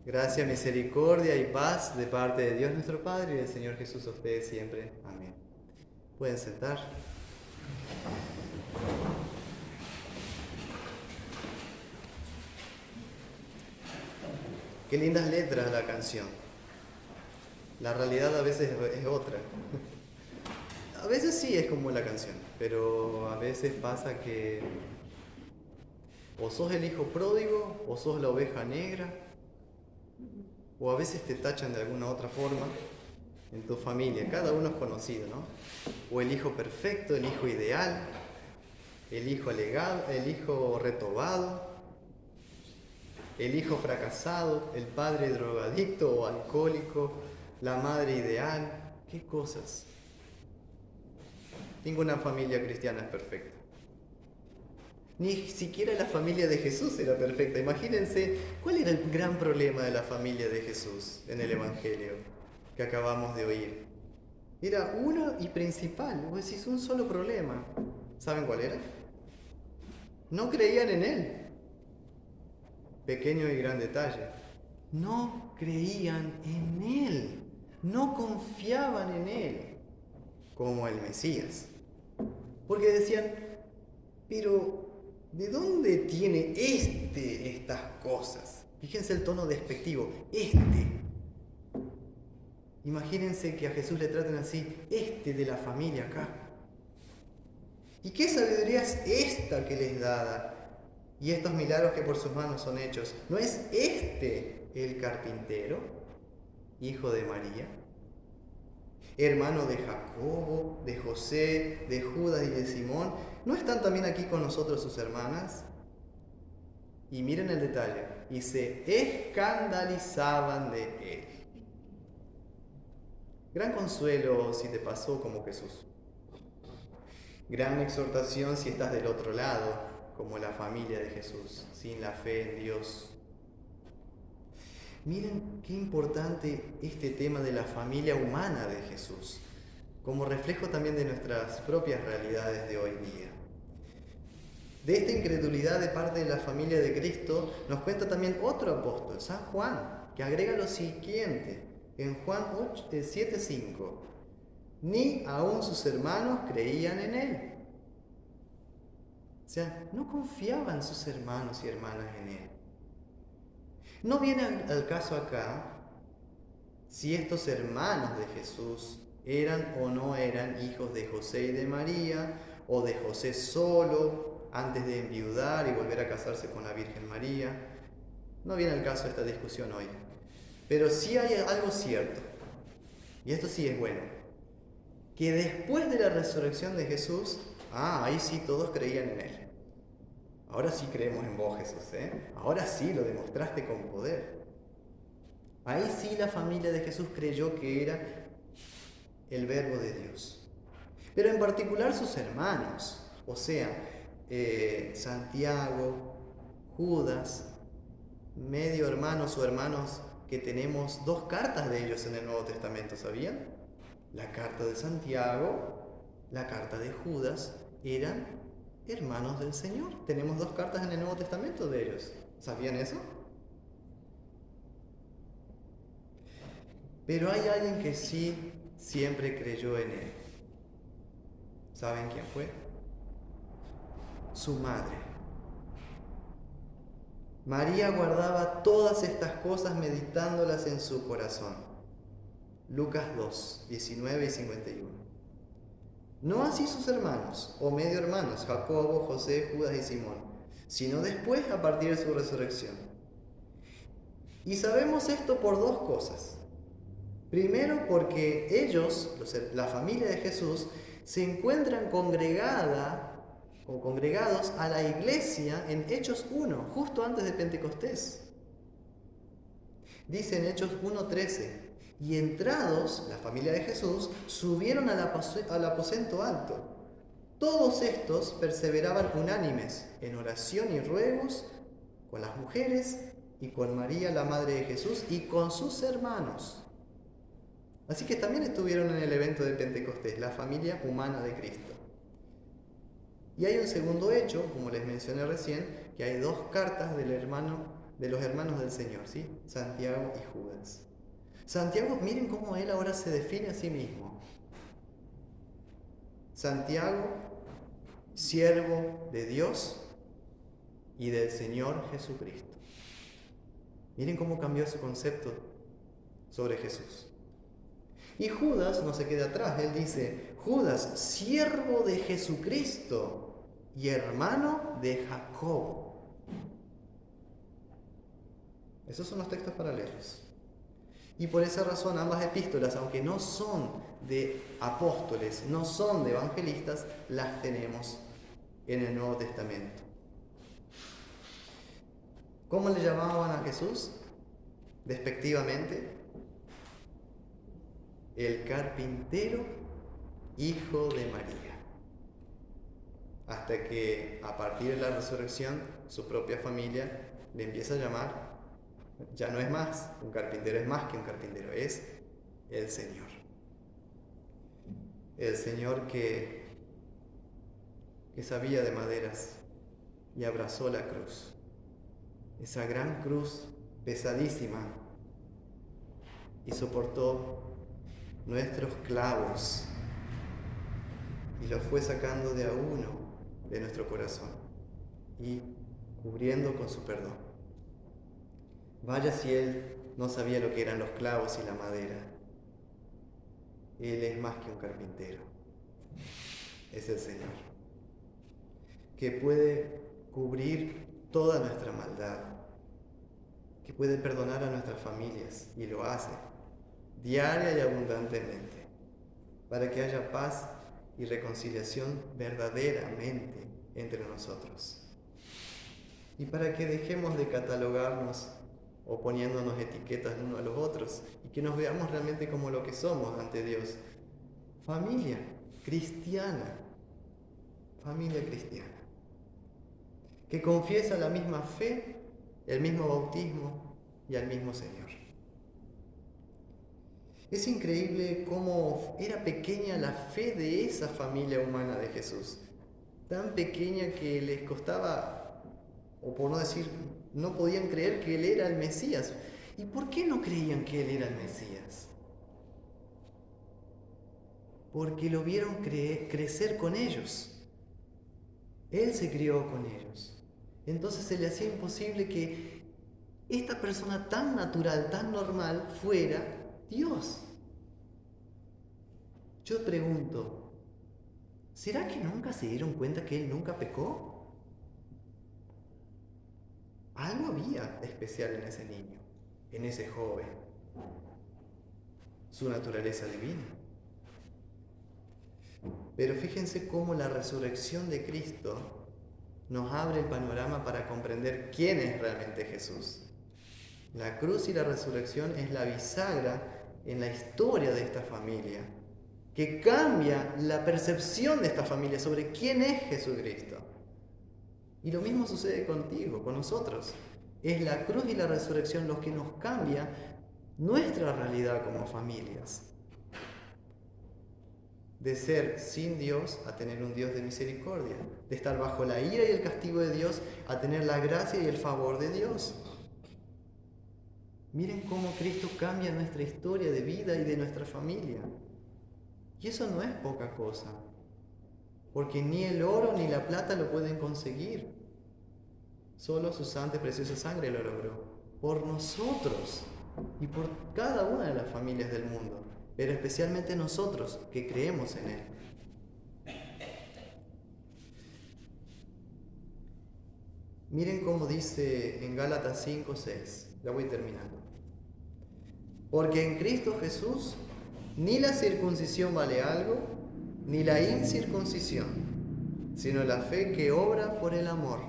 Gracia, misericordia y paz de parte de Dios nuestro Padre y del Señor Jesús a ustedes siempre. Amén. Pueden sentar. Qué lindas letras la canción. La realidad a veces es otra. A veces sí es como la canción, pero a veces pasa que o sos el hijo pródigo o sos la oveja negra, o a veces te tachan de alguna otra forma en tu familia. Cada uno es conocido, ¿no? O el hijo perfecto, el hijo ideal, el hijo alegado, el hijo retobado, el hijo fracasado, el padre drogadicto o alcohólico, la madre ideal. ¿Qué cosas? Ninguna familia cristiana es perfecta. Ni siquiera la familia de Jesús era perfecta. Imagínense, ¿cuál era el gran problema de la familia de Jesús en el Evangelio que acabamos de oír? Era uno y principal, vos decís un solo problema. ¿Saben cuál era? No creían en Él. Pequeño y gran detalle. No creían en Él. No confiaban en Él como el Mesías. Porque decían, pero ¿de dónde tiene estas cosas? Fíjense el tono despectivo, Imagínense que a Jesús le traten así, de la familia acá. ¿Y qué sabiduría es esta que les dada? Y estos milagros que por sus manos son hechos. ¿No es el carpintero, hijo de María? Hermano de Jacobo, de José, de Judas y de Simón. ¿No están también aquí con nosotros sus hermanas? Y miren el detalle, y se escandalizaban de él. Gran consuelo si te pasó como Jesús. Gran exhortación si estás del otro lado, como la familia de Jesús, sin la fe en Dios. Miren qué importante este tema de la familia humana de Jesús, como reflejo también de nuestras propias realidades de hoy día. De esta incredulidad de parte de la familia de Cristo nos cuenta también otro apóstol, San Juan, que agrega lo siguiente en Juan 7:5. Ni aun sus hermanos creían en él. O sea, no confiaban sus hermanos y hermanas en él. No viene al caso acá si estos hermanos de Jesús eran o no eran hijos de José y de María, o de José solo, antes de enviudar y volver a casarse con la Virgen María. No viene al caso esta discusión hoy. Pero sí hay algo cierto, y esto sí es bueno, que después de la resurrección de Jesús, ahí sí todos creían en Él. Ahora sí creemos en vos, Jesús, Ahora sí lo demostraste con poder. Ahí sí la familia de Jesús creyó que era el Verbo de Dios. Pero en particular sus hermanos, o sea, Santiago, Judas, medio hermanos o hermanos que tenemos dos cartas de ellos en el Nuevo Testamento, ¿sabían? La carta de Santiago, la carta de Judas, eran hermanos del Señor. Tenemos dos cartas en el Nuevo Testamento de ellos. ¿Sabían eso? Pero hay alguien que sí siempre creyó en Él. ¿Saben quién fue? Su madre. María guardaba todas estas cosas meditándolas en su corazón. Lucas 2, 19 y 51. No así sus hermanos, o medio hermanos, Jacobo, José, Judas y Simón, sino después a partir de su resurrección. Y sabemos esto por dos cosas. Primero, porque ellos, la familia de Jesús, se encuentran congregados a la iglesia en Hechos 1, justo antes de Pentecostés. Dice en Hechos 1:13, y entrados, la familia de Jesús, subieron al aposento alto. Todos estos perseveraban unánimes en oración y ruegos con las mujeres y con María, la madre de Jesús, y con sus hermanos. Así que también estuvieron en el evento de Pentecostés, la familia humana de Cristo. Y hay un segundo hecho, como les mencioné recién, que hay dos cartas del hermano de los hermanos del Señor, ¿sí? Santiago y Judas. Santiago, miren cómo él ahora se define a sí mismo. Santiago, siervo de Dios y del Señor Jesucristo. Miren cómo cambió su concepto sobre Jesús. Y Judas no se queda atrás, él dice, Judas, siervo de Jesucristo y hermano de Jacobo. Esos son los textos paralelos. Y por esa razón ambas epístolas, aunque no son de apóstoles, no son de evangelistas, las tenemos en el Nuevo Testamento. ¿Cómo le llamaban a Jesús? Despectivamente, el carpintero, hijo de María. Hasta que a partir de la resurrección, su propia familia le empieza a llamar, ya no es más un carpintero, es más que un carpintero, es el Señor. El Señor que sabía de maderas y abrazó la cruz. Esa gran cruz pesadísima y soportó nuestros clavos y los fue sacando de a uno de nuestro corazón y cubriendo con su perdón. Vaya si Él no sabía lo que eran los clavos y la madera. Él es más que un carpintero. Es el Señor, que puede cubrir toda nuestra maldad, que puede perdonar a nuestras familias, y lo hace diaria y abundantemente, para que haya paz y reconciliación verdaderamente entre nosotros. Y para que dejemos de catalogarnos o poniéndonos etiquetas unos a los otros, y que nos veamos realmente como lo que somos ante Dios. Familia cristiana, que confiesa la misma fe, el mismo bautismo y al mismo Señor. Es increíble cómo era pequeña la fe de esa familia humana de Jesús, tan pequeña que les costaba, o por no decir, no podían creer que Él era el Mesías. ¿Y por qué no creían que Él era el Mesías? Porque lo vieron crecer con ellos. Él se crió con ellos. Entonces se le hacía imposible que esta persona tan natural, tan normal, fuera Dios. Yo pregunto, ¿será que nunca se dieron cuenta que Él nunca pecó? Algo había especial en ese niño, en ese joven, su naturaleza divina. Pero fíjense cómo la resurrección de Cristo nos abre el panorama para comprender quién es realmente Jesús. La cruz y la resurrección es la bisagra en la historia de esta familia, que cambia la percepción de esta familia sobre quién es Jesucristo. Y lo mismo sucede contigo, con nosotros. Es la cruz y la resurrección los que nos cambia nuestra realidad como familias. De ser sin Dios a tener un Dios de misericordia. De estar bajo la ira y el castigo de Dios a tener la gracia y el favor de Dios. Miren cómo Cristo cambia nuestra historia de vida y de nuestra familia. Y eso no es poca cosa, porque ni el oro ni la plata lo pueden conseguir. Solo su santa y preciosa sangre lo logró. Por nosotros y por cada una de las familias del mundo, pero especialmente nosotros que creemos en Él. Miren cómo dice en Gálatas 5:6. Ya voy terminando. Porque en Cristo Jesús ni la circuncisión vale algo, ni la incircuncisión, sino la fe que obra por el amor.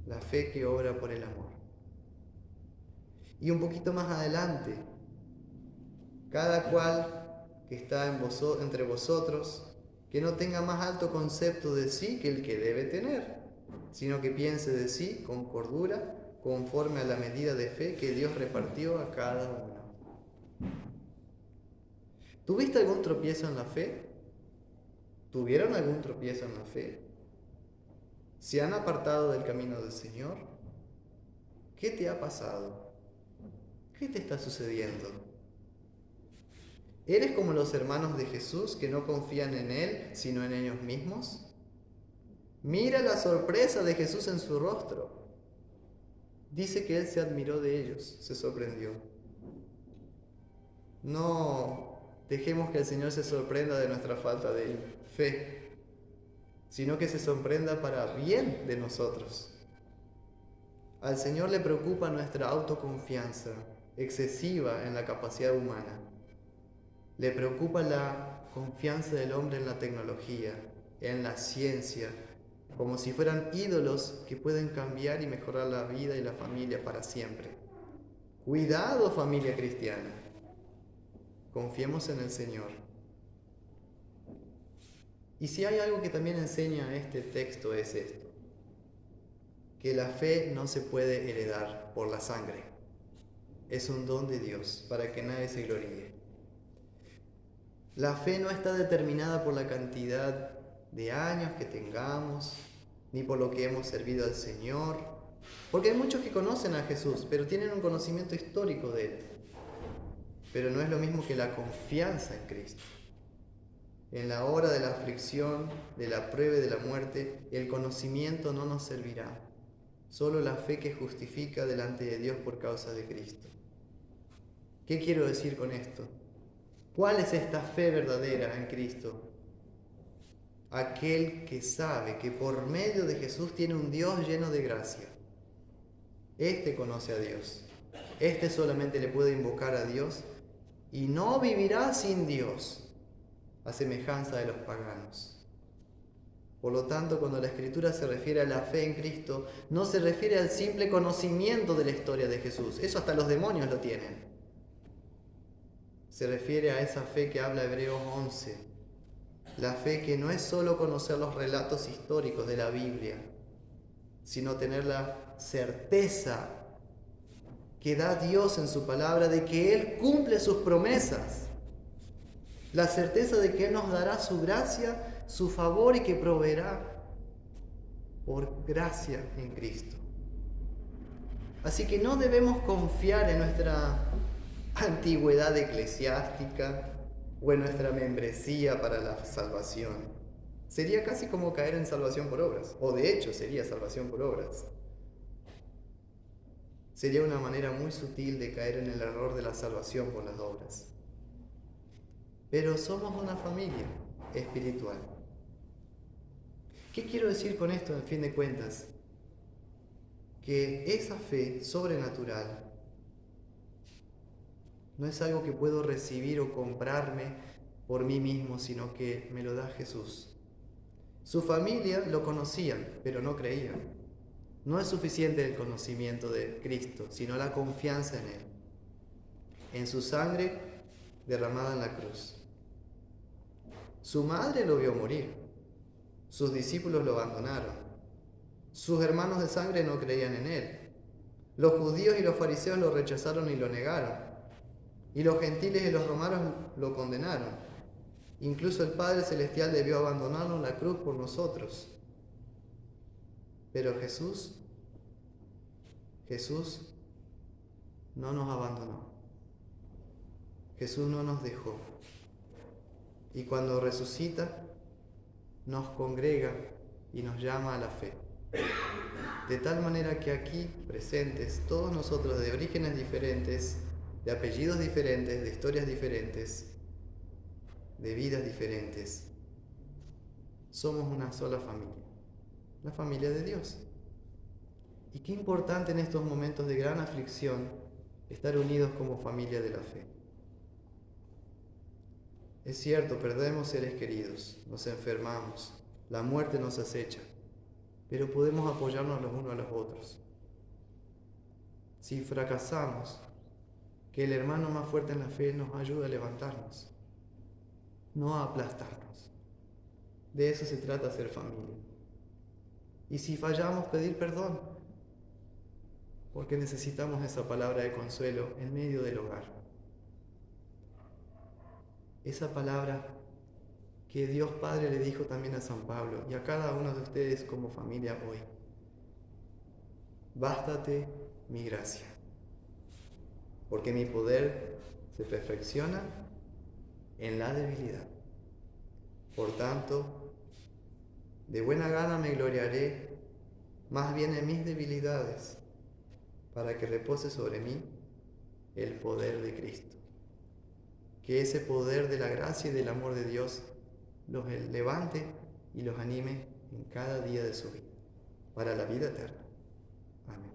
La fe que obra por el amor. Y un poquito más adelante, cada cual que está entre vosotros, que no tenga más alto concepto de sí que el que debe tener, sino que piense de sí con cordura, conforme a la medida de fe que Dios repartió a cada uno. ¿Tuviste algún tropiezo en la fe? ¿Tuvieron algún tropiezo en la fe? ¿Se han apartado del camino del Señor? ¿Qué te ha pasado? ¿Qué te está sucediendo? ¿Eres como los hermanos de Jesús que no confían en Él, sino en ellos mismos? Mira la sorpresa de Jesús en su rostro. Dice que Él se admiró de ellos, se sorprendió. No dejemos que el Señor se sorprenda de nuestra falta de fe, sino que se sorprenda para bien de nosotros. Al Señor le preocupa nuestra autoconfianza excesiva en la capacidad humana. Le preocupa la confianza del hombre en la tecnología, en la ciencia, como si fueran ídolos que pueden cambiar y mejorar la vida y la familia para siempre. Cuidado, familia cristiana. Confiemos en el Señor. Y si hay algo que también enseña este texto es esto: que la fe no se puede heredar por la sangre. Es un don de Dios para que nadie se gloríe. La fe no está determinada por la cantidad de años que tengamos, ni por lo que hemos servido al Señor, porque hay muchos que conocen a Jesús, pero tienen un conocimiento histórico de Él. Pero no es lo mismo que la confianza en Cristo. En la hora de la aflicción, de la prueba y de la muerte, el conocimiento no nos servirá. Solo la fe que justifica delante de Dios por causa de Cristo. ¿Qué quiero decir con esto? ¿Cuál es esta fe verdadera en Cristo? Aquel que sabe que por medio de Jesús tiene un Dios lleno de gracia. Este conoce a Dios. Este solamente le puede invocar a Dios y no vivirá sin Dios, a semejanza de los paganos. Por lo tanto, cuando la Escritura se refiere a la fe en Cristo, no se refiere al simple conocimiento de la historia de Jesús. Eso hasta los demonios lo tienen. Se refiere a esa fe que habla Hebreos 11. La fe que no es solo conocer los relatos históricos de la Biblia, sino tener la certeza que da Dios en su palabra de que Él cumple sus promesas. La certeza de que Él nos dará su gracia, su favor y que proveerá por gracia en Cristo. Así que no debemos confiar en nuestra antigüedad eclesiástica o en nuestra membresía para la salvación. Sería casi como caer en salvación por obras, o de hecho sería salvación por obras. Sería una manera muy sutil de caer en el error de la salvación por las obras. Pero somos una familia espiritual. ¿Qué quiero decir con esto en fin de cuentas? Que esa fe sobrenatural no es algo que puedo recibir o comprarme por mí mismo, sino que me lo da Jesús. Su familia lo conocían, pero no creían. No es suficiente el conocimiento de Cristo, sino la confianza en Él, en su sangre derramada en la cruz. Su madre lo vio morir, sus discípulos lo abandonaron, sus hermanos de sangre no creían en Él, los judíos y los fariseos lo rechazaron y lo negaron, y los gentiles y los romanos lo condenaron. Incluso el Padre Celestial debió abandonarlo en la cruz por nosotros. Pero Jesús no nos abandonó. Jesús no nos dejó. Y cuando resucita, nos congrega y nos llama a la fe. De tal manera que aquí presentes, todos nosotros de orígenes diferentes, de apellidos diferentes, de historias diferentes, de vidas diferentes, somos una sola familia, la familia de Dios. Y qué importante en estos momentos de gran aflicción estar unidos como familia de la fe. Es cierto, perdemos seres queridos, nos enfermamos, la muerte nos acecha, pero podemos apoyarnos los unos a los otros. Si fracasamos, que el hermano más fuerte en la fe nos ayude a levantarnos, no a aplastarnos. De eso se trata ser familia. Y si fallamos, pedir perdón, porque necesitamos esa palabra de consuelo en medio del hogar. Esa palabra que Dios Padre le dijo también a San Pablo y a cada uno de ustedes como familia hoy. Bástate mi gracia. Porque mi poder se perfecciona en la debilidad. Por tanto, de buena gana me gloriaré más bien en mis debilidades, para que repose sobre mí el poder de Cristo. Que ese poder de la gracia y del amor de Dios los levante y los anime en cada día de su vida, para la vida eterna. Amén.